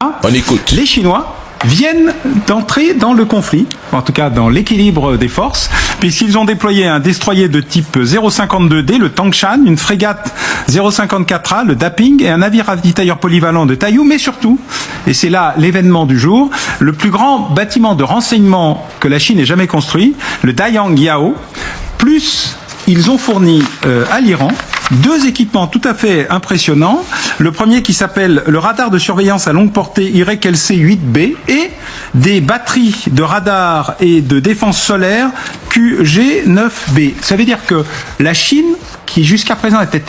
On écoute. Les Chinois viennent d'entrer dans le conflit, en tout cas dans l'équilibre des forces, puisqu'ils ont déployé un destroyer de type 052D, le Tangshan, une frégate 054A, le Daping, et un navire ravitailleur polyvalent de Taiyu, mais surtout, et c'est là l'événement du jour, le plus grand bâtiment de renseignement que la Chine ait jamais construit, le Dayang Yao, plus ils ont fourni à l'Iran deux équipements tout à fait impressionnants. Le premier qui s'appelle le radar de surveillance à longue portée IREC-LC-8B et des batteries de radar et de défense solaire QG9B. Ça veut dire que la Chine, qui jusqu'à présent était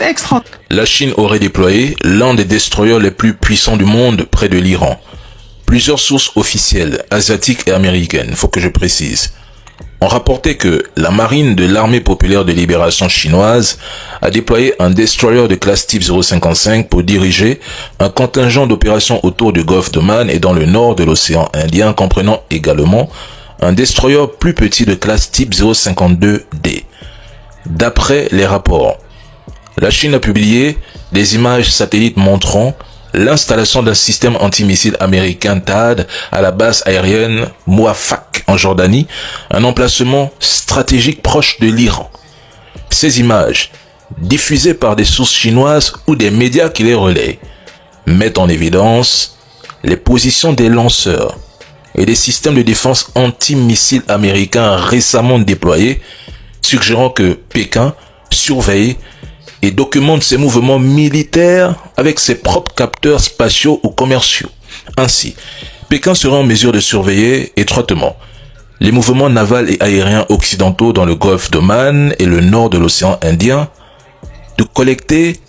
La Chine aurait déployé l'un des destroyers les plus puissants du monde près de l'Iran. Plusieurs sources officielles, asiatiques et américaines, faut que je précise, ont rapporté que la marine de l'armée populaire de libération chinoise a déployé un destroyer de classe type 055 pour diriger un contingent d'opérations autour du golfe d'Oman et dans le nord de l'océan Indien, comprenant également un destroyer plus petit de classe type 052D. D'après les rapports, la Chine a publié des images satellites montrant l'installation d'un système antimissile américain THAAD à la base aérienne Mouafak en Jordanie, un emplacement stratégique proche de l'Iran. Ces images, diffusées par des sources chinoises ou des médias qui les relaient, mettent en évidence les positions des lanceurs et des systèmes de défense antimissiles américains récemment déployés, suggérant que Pékin surveille et documente ses mouvements militaires avec ses propres capteurs spatiaux ou commerciaux. Ainsi, Pékin sera en mesure de surveiller étroitement les mouvements navals et aériens occidentaux dans le golfe d'Oman et le nord de l'océan Indien, de collecter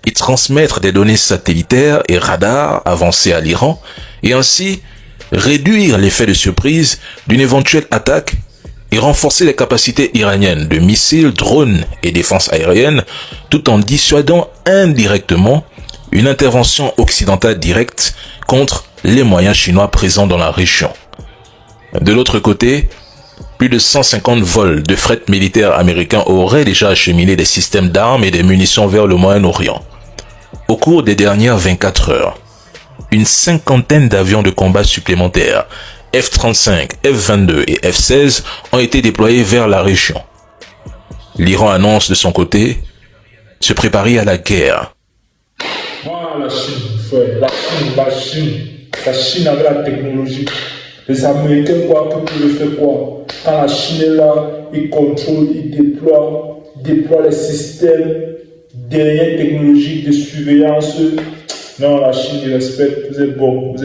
et transmettre des données satellitaires et radars avancés à l'Iran, et ainsi réduire l'effet de surprise d'une éventuelle attaque et renforcer les capacités iraniennes de missiles, drones et défense aérienne, tout en dissuadant indirectement une intervention occidentale directe contre les moyens chinois présents dans la région. De l'autre côté, plus de 150 vols de fret militaire américains auraient déjà acheminé des systèmes d'armes et des munitions vers le Moyen-Orient. Au cours des dernières 24 heures, une cinquantaine d'avions de combat supplémentaires F-35, F-22 et F-16 ont été déployés vers la région. L'Iran annonce de son côté se préparer à la guerre. Voilà la Chine, frère. La Chine avec la technologie. Les Américains croient que le fait quoi? Quand la Chine est là, ils contrôlent, ils déploient les systèmes dernières technologiques de surveillance. Non, la Chine, ils respectent, vous êtes bon.